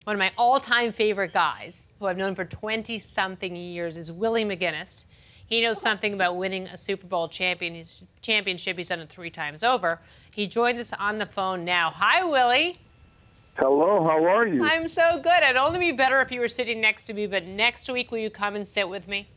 one of my all-time favorite guys, who I've known for 20-something years, is Willie McGinest. He knows something about winning a Super Bowl championship. He's done it 3 times over. He joins us on the phone now. Hi, Willie. Hello, how are you? I'm so good. It'd only be better if you were sitting next to me, but next week, will you come and sit with me?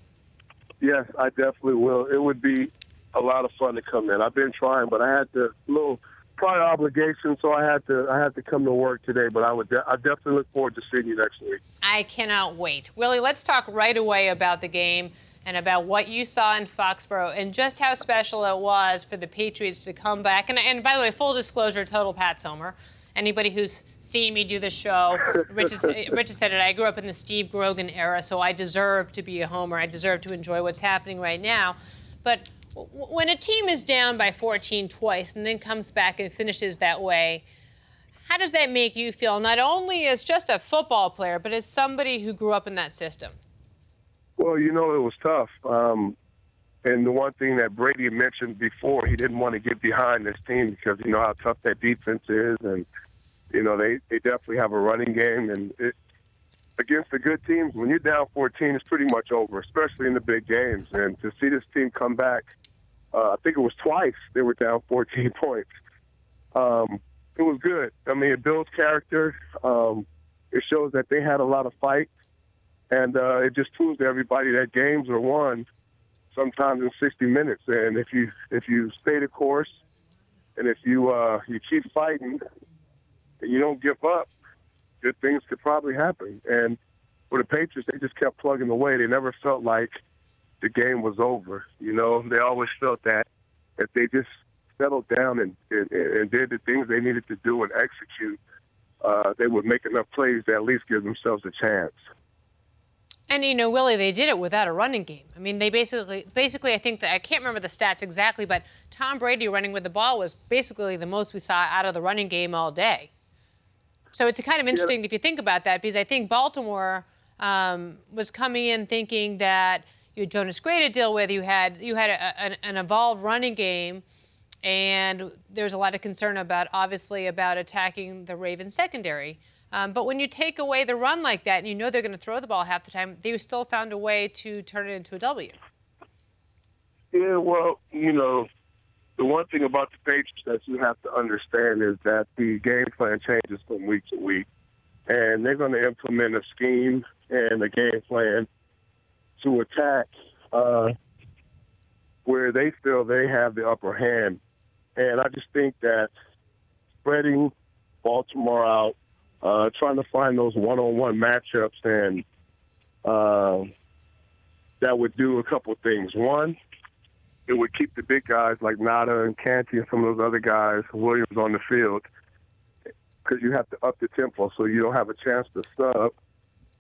Yes, I definitely will. It would be a lot of fun to come in. I've been trying, but I had the little prior obligation, so I had to come to work today. But I definitely look forward to seeing you next week. I cannot wait. Willie, let's talk right away about the game and about what you saw in Foxborough and just how special it was for the Patriots to come back. And by the way, full disclosure, total Pat's homer. Anybody who's seen me do this show, Rich has said it, I grew up in the Steve Grogan era, so I deserve to be a homer. I deserve to enjoy what's happening right now. But when a team is down by 14 twice and then comes back and finishes that way, how does that make you feel, not only as just a football player, but as somebody who grew up in that system? Well, you know, it was tough. And the one thing that Brady mentioned before, he didn't want to get behind this team because you know how tough that defense is. And, you know, they definitely have a running game. And against the good teams, when you're down 14, it's pretty much over, especially in the big games. And to see this team come back, I think it was twice they were down 14 points. It was good. I mean, it builds character. It shows that they had a lot of fight. And it just proves to everybody that games are won sometimes in 60 minutes. And if you stay the course and if you keep fighting and you don't give up, good things could probably happen. And for the Patriots, they just kept plugging away. They never felt like the game was over. You know, they always felt that if they just settled down and did the things they needed to do and execute, they would make enough plays to at least give themselves a chance. And, you know, Willie, they did it without a running game. I mean, they basically, I think that, I can't remember the stats exactly, but Tom Brady running with the ball was basically the most we saw out of the running game all day. So it's kind of interesting if you think about that, because I think Baltimore was coming in thinking that you had Jonas Gray to deal with, you had an evolved running game, and there's a lot of concern obviously about attacking the Ravens secondary. But when you take away the run like that, and you know they're going to throw the ball half the time, they still found a way to turn it into a W. Yeah, well, you know, the one thing about the Patriots that you have to understand is that the game plan changes from week to week. And they're going to implement a scheme and a game plan to attack where they feel they have the upper hand. And I just think that spreading Baltimore out, trying to find those one-on-one matchups, and that would do a couple of things. One, it would keep the big guys like Nada and Canty and some of those other guys, Williams, on the field, because you have to up the tempo so you don't have a chance to sub.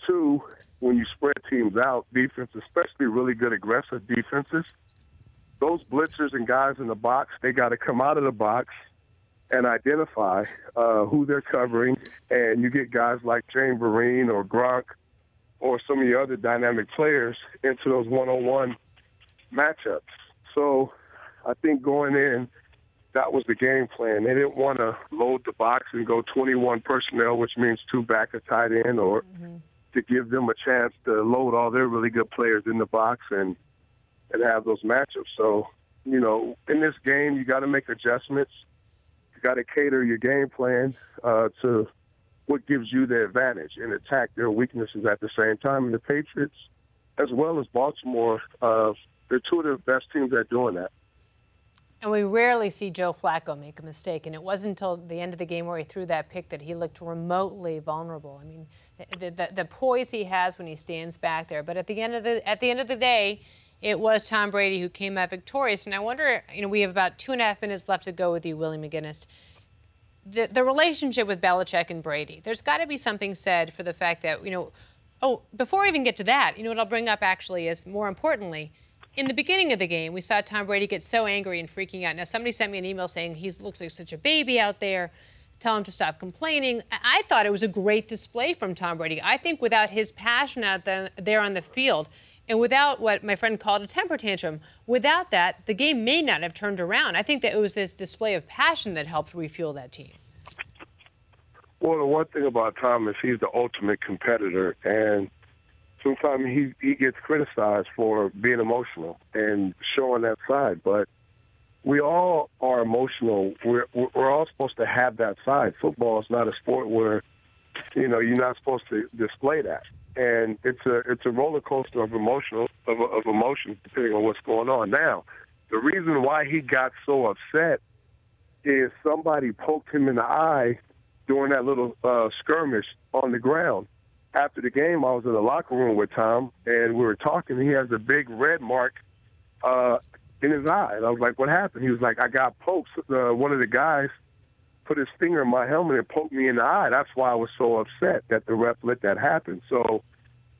Two, when you spread teams out, defense, especially really good aggressive defenses, those blitzers and guys in the box, they got to come out of the box and identify who they're covering, and you get guys like James Vereen or Gronk or some of the other dynamic players into those one-on-one matchups. So I think going in, that was the game plan. They didn't want to load the box and go 21 personnel, which means 2 back, a tight end, or to give them a chance to load all their really good players in the box and have those matchups. So, you know, in this game, you got to make adjustments. Got to cater your game plan to what gives you the advantage and attack their weaknesses at the same time. And the Patriots, as well as Baltimore, they're 2 of the best teams at doing that. And we rarely see Joe Flacco make a mistake. And it wasn't until the end of the game where he threw that pick that he looked remotely vulnerable. I mean, the poise he has when he stands back there. But at the end of the day, it was Tom Brady who came out victorious. And I wonder, you know, we have about 2.5 minutes left to go with you, Willie McGinest. The relationship with Belichick and Brady, there's got to be something said for the fact that, you know, before I even get to that, you know, what I'll bring up actually is, more importantly, in the beginning of the game, we saw Tom Brady get so angry and freaking out. Now, somebody sent me an email saying he looks like such a baby out there. Tell him to stop complaining. I thought it was a great display from Tom Brady. I think without his passion out there on the field, and without what my friend called a temper tantrum, without that, the game may not have turned around. I think that it was this display of passion that helped refuel that team. Well, the one thing about Tom is he's the ultimate competitor, and sometimes he gets criticized for being emotional and showing that side. But we all are emotional. We're all supposed to have that side. Football is not a sport where, you know, you're not supposed to display that. And it's a roller coaster of emotions depending on what's going on. Now, the reason why he got so upset is somebody poked him in the eye during that little skirmish on the ground. After the game, I was in the locker room with Tom, and we were talking. He has a big red mark in his eye. And I was like, what happened? He was like, I got poked. One of the guys put his finger in my helmet and poked me in the eye. That's why I was so upset that the ref let that happen. So,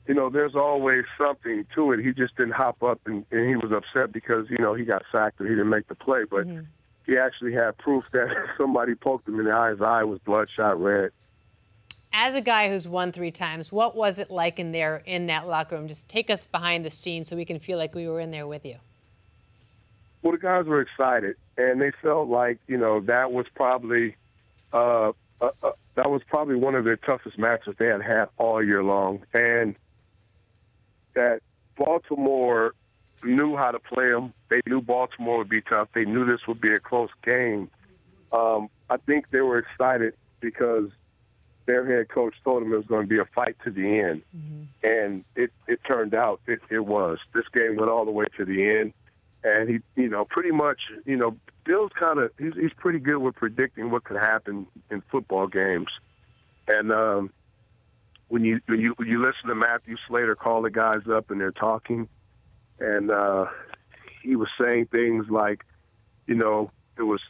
you know, there's always something to it. He just didn't hop up and he was upset because, you know, he got sacked or he didn't make the play. But he actually had proof that somebody poked him in the eye. His eye was bloodshot red. As a guy who's won 3 times, what was it like in that locker room? Just take us behind the scenes so we can feel like we were in there with you. Well, the guys were excited, and they felt like, you know, that was probably one of their toughest matches they had all year long, and that Baltimore knew how to play them. They knew Baltimore would be tough. They knew this would be a close game. I think they were excited because their head coach told them it was going to be a fight to the end, and it turned out it was. This game went all the way to the end. And he, you know, pretty much, you know, Bill's he's pretty good with predicting what could happen in football games. And when you listen to Matthew Slater call the guys up and they're talking, and he was saying things like, you know,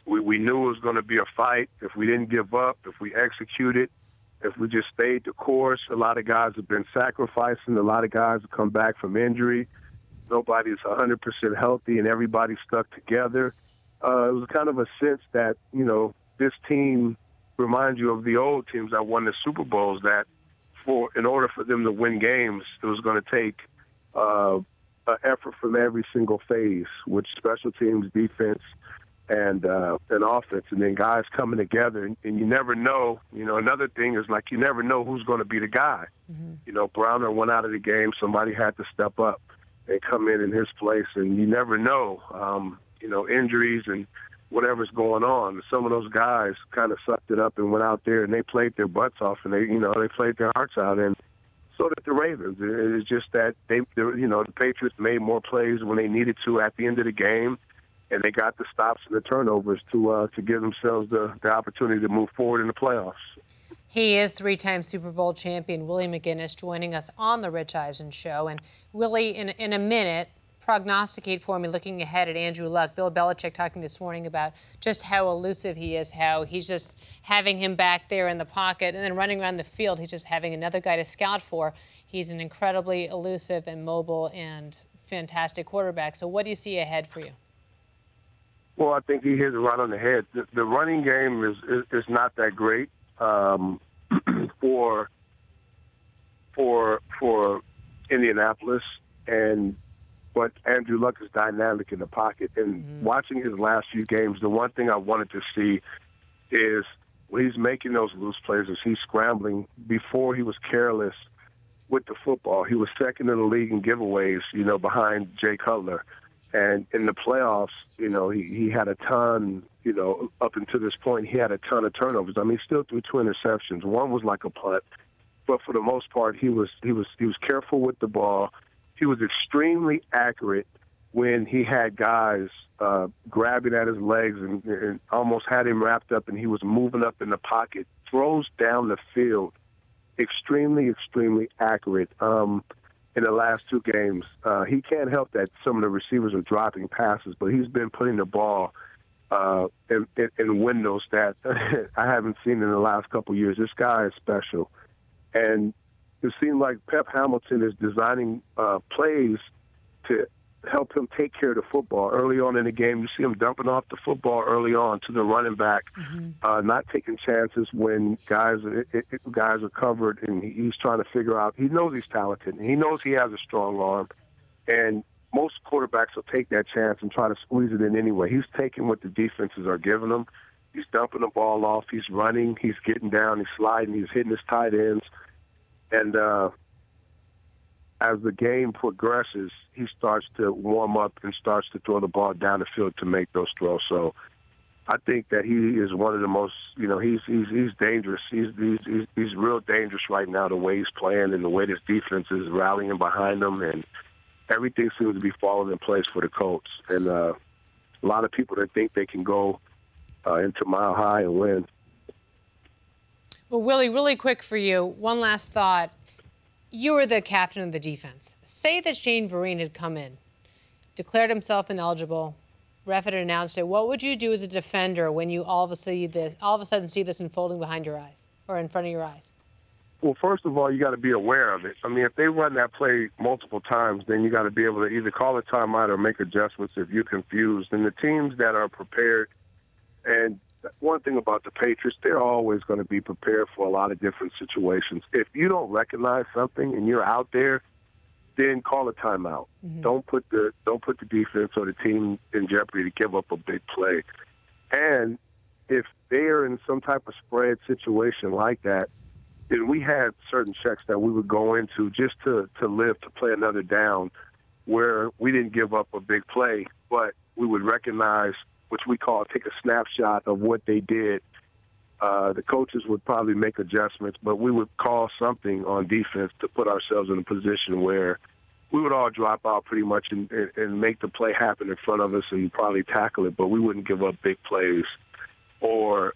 we knew it was going to be a fight if we didn't give up, if we executed, if we just stayed the course. A lot of guys have been sacrificing. A lot of guys have come back from injury. Nobody's 100% healthy, and everybody stuck together. It was kind of a sense that, you know, this team reminds you of the old teams that won the Super Bowls, that in order for them to win games, it was going to take an effort from every single phase, which special teams, defense, and offense, and then guys coming together. And you never know, you know, another thing is, like, you never know who's going to be the guy. You know, Browner went out of the game. Somebody had to step up and come in his place, and you never know, you know, injuries and whatever's going on. Some of those guys kind of sucked it up and went out there and they played their butts off, and they played their hearts out, and so did the Ravens. It's just that the Patriots made more plays when they needed to at the end of the game, and they got the stops and the turnovers to give themselves the opportunity to move forward in the playoffs. He is 3-time Super Bowl champion Willie McGinest joining us on the Rich Eisen Show. And Willie, in a minute, prognosticate for me, looking ahead at Andrew Luck. Bill Belichick talking this morning about just how elusive he is, how he's just having him back there in the pocket and then running around the field. He's just having another guy to scout for. He's an incredibly elusive and mobile and fantastic quarterback. So what do you see ahead for you? Well, I think he hit it right on the head. The running game is not that great. For Indianapolis, but Andrew Luck is dynamic in the pocket. And watching his last few games, the one thing I wanted to see is when he's making those loose plays, as he's scrambling. Before, he was careless with the football. He was second in the league in giveaways, you know, behind Jay Cutler. And in the playoffs, you know, he had a ton, you know, up until this point, he had a ton of turnovers. I mean, he still threw 2 interceptions. One was like a punt, but for the most part, he was careful with the ball. He was extremely accurate when he had guys grabbing at his legs and almost had him wrapped up, and he was moving up in the pocket. Throws down the field, extremely, extremely accurate. In the last 2 games, he can't help that some of the receivers are dropping passes, but he's been putting the ball in windows that I haven't seen in the last couple of years. This guy is special. And it seems like Pep Hamilton is designing plays to help him take care of the football early on in the game. You see him dumping off the football early on to the running back, not taking chances when guys are covered, and he's trying to figure out. He knows he's talented, and he knows he has a strong arm, and most quarterbacks will take that chance and try to squeeze it in anyway. He's taking what the defenses are giving him, He's dumping the ball off. He's running. He's getting down. He's sliding. He's hitting his tight ends. And as the game progresses, he starts to warm up and starts to throw the ball down the field to make those throws. So I think that he is one of the most, he's dangerous. He's real dangerous right now, the way he's playing and the way this defense is rallying behind him, and everything seems to be falling in place for the Colts. And a lot of people that think they can go into Mile High and win. Well, Willie, really quick for you, one last thought. You were the captain of the defense. Say that Shane Vereen had come in, declared himself ineligible, ref had announced it. What would you do as a defender when you all of a sudden see this unfolding behind your eyes or in front of your eyes? Well, first of all, you got to be aware of it. I mean, if they run that play multiple times, then you got to be able to either call a timeout or make adjustments if you're confused. And the teams that are prepared, and one thing about the Patriots, they're always going to be prepared for a lot of different situations. If you don't recognize something and you're out there, then call a timeout. Mm-hmm. Don't put the defense or the team in jeopardy to give up a big play. And if they are in some type of spread situation like that, then we had certain checks that we would go into just to live to play another down where we didn't give up a big play, but we would recognize, which we call take a snapshot of what they did. The coaches would probably make adjustments, but we would call something on defense to put ourselves in a position where we would all drop out pretty much and make the play happen in front of us and probably tackle it, but we wouldn't give up big plays or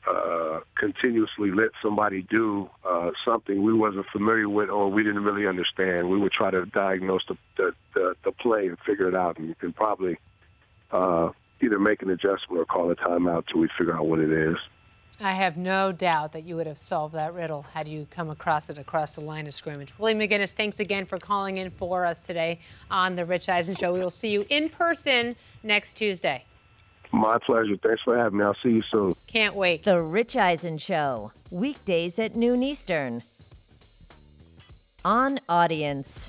continuously let somebody do something we wasn't familiar with or we didn't really understand. We would try to diagnose the play and figure it out and probably either make an adjustment or call a timeout till we figure out what it is. I have no doubt that you would have solved that riddle had you come across it across the line of scrimmage. Willie McGinest, thanks again for calling in for us today on The Rich Eisen Show. We will see you in person next Tuesday. My pleasure. Thanks for having me. I'll see you soon. Can't wait. The Rich Eisen Show, weekdays at noon Eastern. On Audience.